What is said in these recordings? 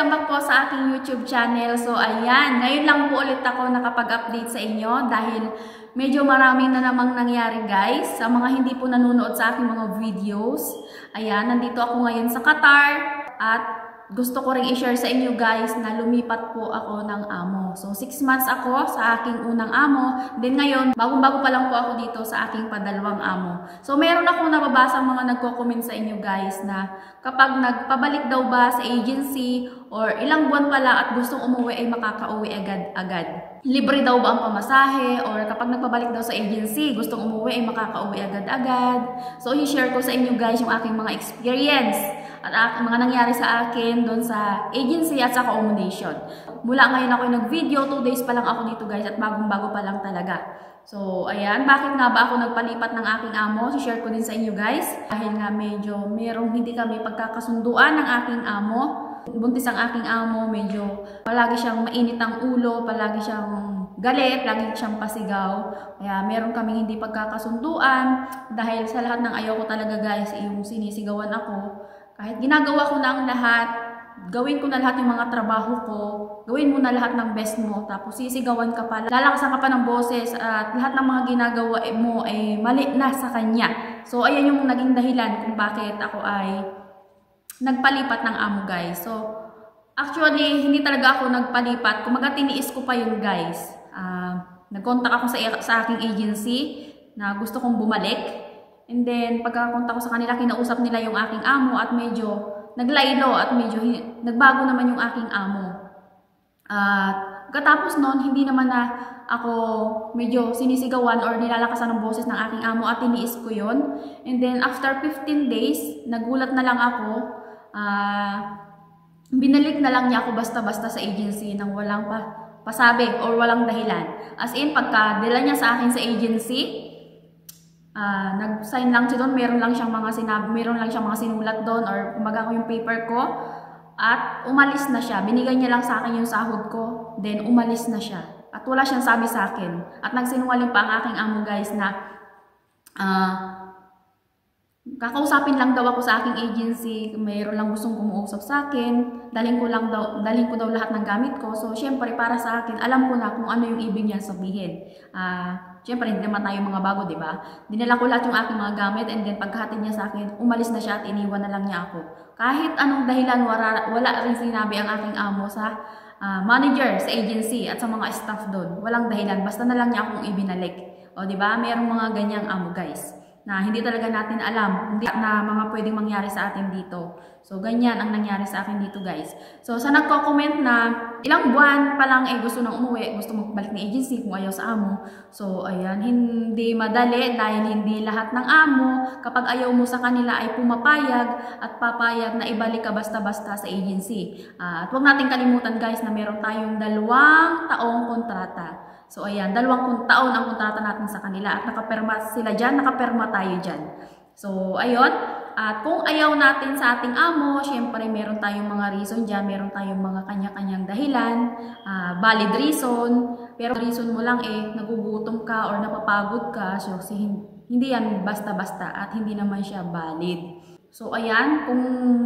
Welcome back po sa aking YouTube channel. So ayan, ngayon lang po ulit ako nakapag-update sa inyo dahil medyo maraming na namang nangyari guys. Sa mga hindi po nanonood sa aking mga videos, ayan, nandito ako ngayon sa Qatar at gusto ko ring i-share sa inyo guys na lumipat po ako ng amo. So 6 months ako sa aking unang amo. Then ngayon, bagong-bago pa lang po ako dito sa aking padalawang amo. So meron akong nababasa mga nagko-comment sa inyo guys na kapag nagpabalik daw ba sa agency or ilang buwan pa lang at gustong umuwi ay makakauwi agad-agad. Libre daw ba ang pamasahe or kapag nagpabalik daw sa agency, gustong umuwi ay makakauwi agad-agad. So i-share ko sa inyo guys yung aking mga experience at mga nangyari sa akin doon sa agency at sa accommodation. Mula ngayon ako nag-video, 2 days pa lang ako dito guys at bagong-bago pa lang talaga. So, ayan, bakit nga ba ako nagpalipat ng aking amo? Si-share ko din sa inyo guys. Dahil nga medyo merong hindi kami pagkakasunduan ng aking amo. Buntis ang aking amo, medyo palagi siyang mainit ang ulo, palagi siyang galit, lagi siyang pasigaw. Kaya meron kaming hindi pagkakasunduan dahil sa lahat ng ayaw ko talaga guys, yung sinisigawan ako. Kahit ginagawa ko na ang lahat, gawin ko na lahat yung mga trabaho ko, gawin mo na lahat ng best mo, tapos sisigawan ka pa, lalakasan ka pa ng boses at lahat ng mga ginagawa mo ay mali na sa kanya. So ayan yung naging dahilan kung bakit ako ay nagpalipat ng amo guys. So actually hindi talaga ako nagpalipat, kumaga tiniis ko pa yun guys. Nag-contact ako sa aking agency na gusto kong bumalik. And then, pagkakunta ko sa kanila, kinausap nila yung aking amo at medyo naglaylo at medyo nagbago naman yung aking amo. At katapos nun, hindi naman na ako medyo sinisigawan or nilalakasan ng boses ng aking amo at tiniis ko yun. And then, after 15 days, nagulat na lang ako. Binalik na lang niya ako basta-basta sa agency nang walang pasabi or walang dahilan. As in, pagka-dala niya sa akin sa agency, nag-sign lang siya doon, meron lang siyang mga sinulat doon or kumbaga ko yung paper ko at umalis na siya. Binigay niya lang sa akin yung sahod ko, then umalis na siya. At wala siyang sabi sa akin. At nagsinungaling pa ang aking amo guys na kakausapin lang daw ako sa aking agency, mayroon lang gustong kumuusap sa akin, dalhin ko daw lahat ng gamit ko. So syempre para sa akin, alam ko na kung ano yung ibig niya sabihin. Siyempre, hindi naman tayo mga bago, di ba? Dinala ko lahat yung aking mga gamit and then pagkahatid niya sa akin, umalis na siya at iniwan na lang niya ako. Kahit anong dahilan, wala rin sinabi ang aking amo sa manager, sa agency at sa mga staff doon. Walang dahilan, basta na lang niya akong ibinalik. O, di ba? Merong mga ganyang amo, guys, na hindi talaga natin alam na mga pwedeng mangyari sa atin dito. So, ganyan ang nangyari sa akin dito, guys. So, sa nagko-comment na ilang buwan pa lang gusto nang umuwi, gusto magbalik ng agency kung ayaw sa amo. So, ayan, hindi madali dahil hindi lahat ng amo, kapag ayaw mo sa kanila ay pumapayag at papayag na ibalik ka basta-basta sa agency. At huwag natin kalimutan, guys, na meron tayong 2 taong kontrata. So ayan, 2 taon ang kontrata natin sa kanila at nakaperma sila dyan, nakaperma tayo dyan. So ayun, at kung ayaw natin sa ating amo, syempre meron tayong mga reason dyan, meron tayong mga kanya-kanyang dahilan, valid reason, pero reason mo lang nagugutom ka or napapagod ka, so hindi yan basta-basta at hindi naman siya valid. So ayan, kung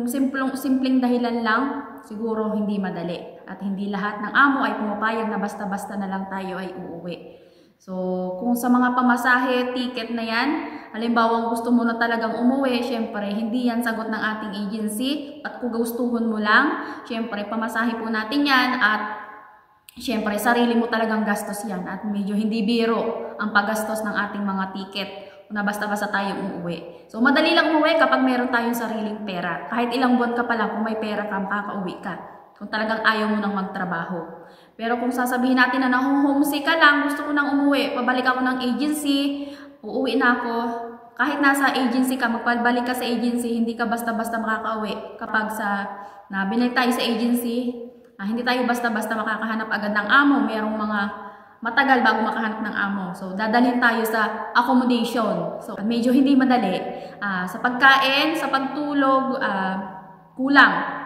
simpleng dahilan lang, siguro hindi madali. At hindi lahat ng amo ay pumapayag na basta-basta na lang tayo ay uuwi. So, kung sa mga pamasahe, ticket na yan, halimbawa gusto mo na talagang umuwi, syempre, hindi yan sagot ng ating agency. At kung gustuhon mo lang, syempre, pamasahe po natin yan. At syempre, sarili mo talagang gastos yan. At medyo hindi biro ang paggastos ng ating mga ticket na basta-basta tayo uuwi. So, madali lang umuwi kapag meron tayong sariling pera. Kahit ilang buwan ka pa lang, kung may pera ka, makakauwi ka. Kung talagang ayaw mo nang magtrabaho. Pero kung sasabihin natin na nahuhomesick ka lang, gusto ko nang umuwi, pabalik ako ng agency, uuwi na ako. Kahit nasa agency ka, magpabalik ka sa agency, hindi ka basta-basta makakauwi. Kapag nabinay tayo sa agency, hindi tayo basta-basta makakahanap agad ng amo. Merong mga matagal bago makahanap ng amo. So, dadalhin tayo sa accommodation. So, medyo hindi madali. Sa pagkain, sa pagtulog, kulang.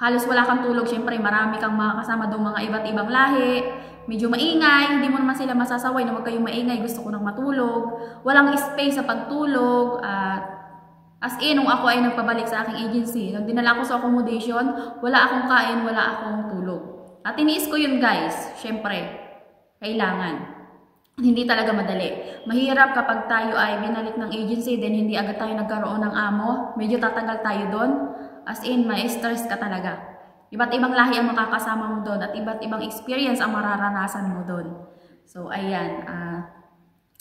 Halos wala kang tulog, syempre marami kang makakasama doon mga iba't ibang lahi. Medyo maingay, hindi mo naman sila masasaway na wag kayong maingay, gusto ko nang matulog. Walang space sa pagtulog, at As in, nung ako ay nagpabalik sa aking agency, nung dinala ko sa accommodation, wala akong kain, wala akong tulog. At tiniis ko yun guys, syempre, kailangan. Hindi talaga madali. Mahirap kapag tayo ay binalik ng agency, then hindi agad tayo nagkaroon ng amo. Medyo tatagal tayo doon. As in, may stress ka talaga. Iba't ibang lahi ang makakasama mo doon at iba't ibang experience ang mararanasan mo doon. So, ayan.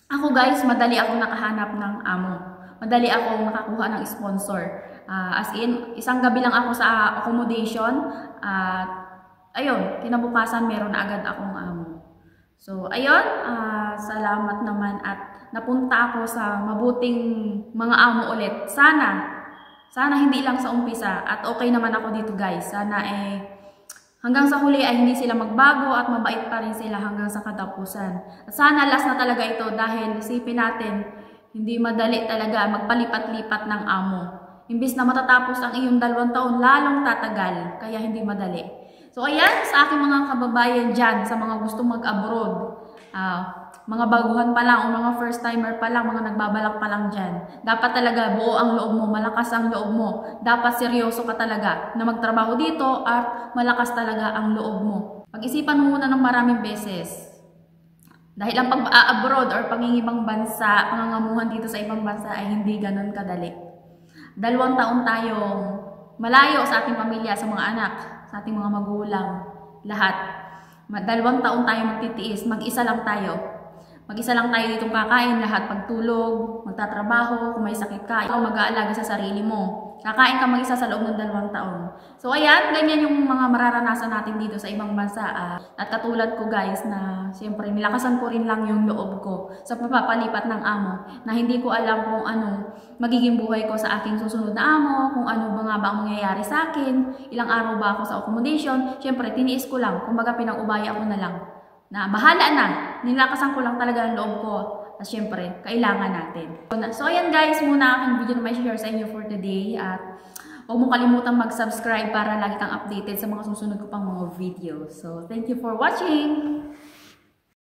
Ako guys, madali akong nakahanap ng amo. Madali akong nakakuha ng sponsor. As in, isang gabi lang ako sa accommodation. Ayun, kinabukasan meron na agad akong amo. So, ayun, salamat naman at napunta ako sa mabuting mga amo ulit. Sana hindi lang sa umpisa at okay naman ako dito guys. Sana hanggang sa huli ay hindi sila magbago at mabait pa rin sila hanggang sa katapusan. At sana last na talaga ito dahil isipin natin, hindi madali talaga magpalipat-lipat ng amo. Imbis na matatapos ang iyong 2 taon, lalong tatagal. Kaya hindi madali. So ayan, sa aking mga kababayan dyan, sa mga gustong mag-abroad, mga baguhan pa lang o mga first timer pa lang, mga nagbabalak pa lang dyan. Dapat talaga buo ang loob mo, malakas ang loob mo. Dapat seryoso ka talaga na magtrabaho dito at malakas talaga ang loob mo. Pag-isipan mo muna ng maraming beses. Dahil ang pag-abroad or pangingibang bansa, pangangamuhan dito sa ibang bansa ay hindi ganun kadali. 2 taon tayong malayo sa ating pamilya, sa mga anak, sa ating mga magulang, lahat. 2 taon tayo magtitiis, mag-isa lang tayo. Mag-isa lang tayo ditong kakain, lahat pagtulog, magtatrabaho, kung may sakit ka, ikaw mag-aalaga sa sarili mo. Kakain ka mag-isa sa loob ng 2 taon. So ayan, ganyan yung mga mararanasan natin dito sa ibang bansa. At katulad ko guys na siyempre nilakasan ko rin lang yung loob ko sa papapalipat ng amo na hindi ko alam kung ano magiging buhay ko sa aking susunod na amo, kung ano ba nga ba ang mangyayari sa akin, ilang araw ba ako sa accommodation. Siyempre tiniis ko lang, kumbaga pinag-ubaya ko na lang. Na bahala na, nilakasan ko lang talaga ang loob ko. At syempre, kailangan natin. So ayan guys, muna aking video na may share sa inyo for today. At huwag mong kalimutang mag-subscribe para lagi kang updated sa mga susunod ko pang mga video. So thank you for watching!